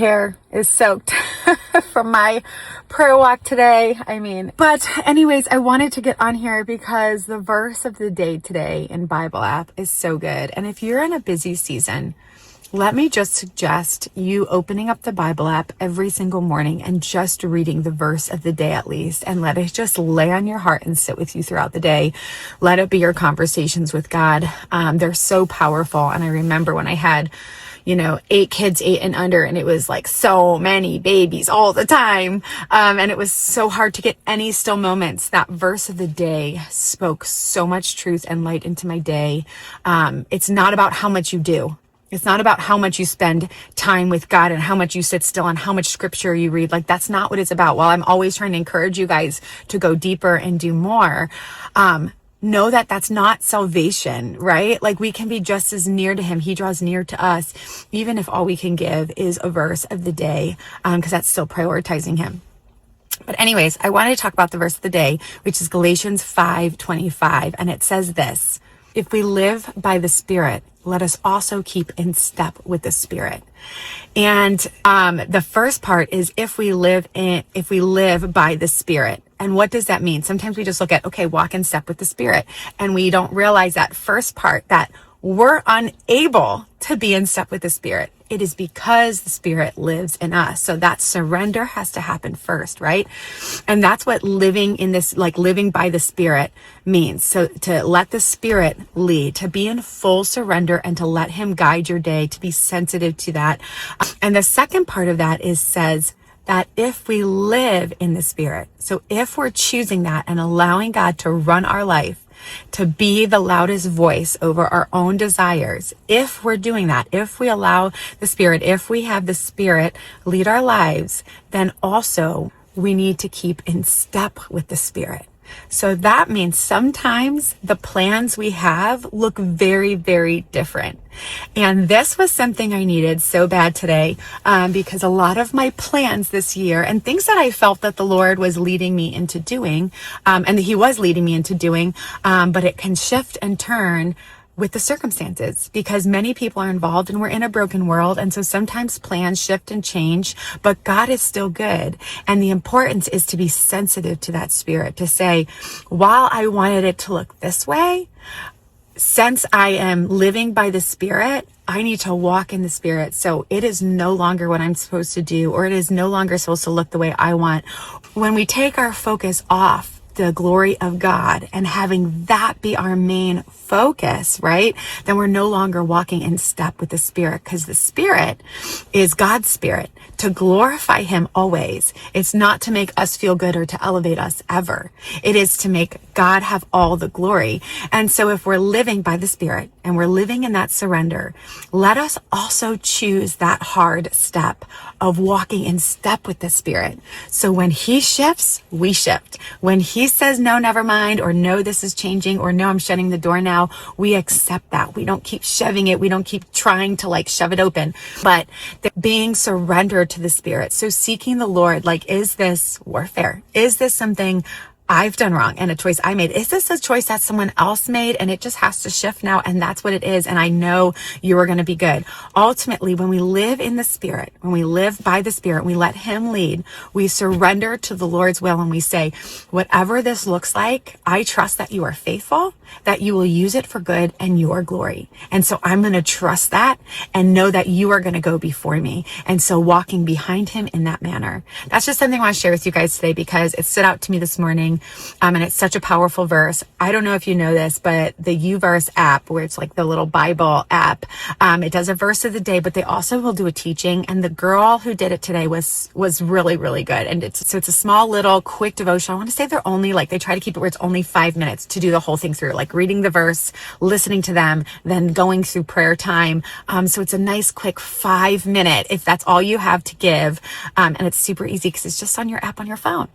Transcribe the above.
Hair is soaked from my prayer walk today. But anyways, I wanted to get on here because the verse of the day today in Bible app is so good. And if you're in a busy season, let me just suggest you opening up the Bible app every single morning and just reading the verse of the day at least, and let it just lay on your heart and sit with you throughout the day. Let it be your conversations with God. They're so powerful. And I remember when I had 8 kids, 8 and under, and it was like so many babies all the time. And it was so hard to get any still moments. That verse of the day spoke so much truth and light into my day. It's not about how much you do. It's not about how much you spend time with God and how much you sit still and how much scripture you read. Like, that's not what it's about. While I'm always trying to encourage you guys to go deeper and do more, know that that's not salvation, right? Like, we can be just as near to him. He draws near to us, even if all we can give is a verse of the day, because that's still prioritizing him. But anyways, I wanted to talk about the verse of the day, which is Galatians 5:25. And it says this: if we live by the Spirit, let us also keep in step with the Spirit. And the first part is if we live by the Spirit. And what does that mean? Sometimes we just look at, okay, walk in step with the Spirit. And we don't realize that first part, that we're unable to be in step with the Spirit. It is because the Spirit lives in us. So that surrender has to happen first, right? And that's what living by the Spirit means. So to let the Spirit lead, to be in full surrender and to let him guide your day, to be sensitive to that. And the second part of that says that if we live in the Spirit, so if we're choosing that and allowing God to run our life, to be the loudest voice over our own desires, if we're doing that, if we allow the Spirit, if we have the Spirit lead our lives, then also we need to keep in step with the Spirit. So that means sometimes the plans we have look very, very different. And this was something I needed so bad today, because a lot of my plans this year and things that I felt that the Lord was leading me into doing, and that he was leading me into doing, but it can shift and turn with the circumstances, because many people are involved and we're in a broken world. And so sometimes plans shift and change, but God is still good. And the importance is to be sensitive to that Spirit, to say, while I wanted it to look this way, since I am living by the Spirit, I need to walk in the Spirit. So it is no longer what I'm supposed to do, or it is no longer supposed to look the way I want. When we take our focus off the glory of God and having that be our main focus, right? Then we're no longer walking in step with the Spirit, because the Spirit is God's Spirit to glorify him always. It's not to make us feel good or to elevate us ever. It is to make God have all the glory. And so if we're living by the Spirit and we're living in that surrender, let us also choose that hard step of walking in step with the Spirit. So when he shifts, we shift. When he says, no, never mind, or no, this is changing, or no, I'm shutting the door now, we accept that. We don't keep shoving it. We don't keep trying to shove it open, but being surrendered to the Spirit. So seeking the Lord, is this warfare? Is this something I've done wrong and a choice I made? Is this a choice that someone else made and it just has to shift now? And that's what it is. And I know you are going to be good. Ultimately, when we live in the Spirit, when we live by the Spirit, we let him lead, we surrender to the Lord's will, and we say, whatever this looks like, I trust that you are faithful, that you will use it for good and your glory. And so I'm going to trust that and know that you are going to go before me. And so walking behind him in that manner. That's just something I want to share with you guys today, because it stood out to me this morning. And it's such a powerful verse. I don't know if you know this, but the UVerse app, where it's like the little Bible app, it does a verse of the day, but they also will do a teaching. And the girl who did it today was really, really good. And it's a small little quick devotion. I want to say they're only they try to keep it where it's only 5 minutes to do the whole thing through, reading the verse, listening to them, then going through prayer time. So it's a nice quick 5 minute, if that's all you have to give. And it's super easy because it's just on your app on your phone.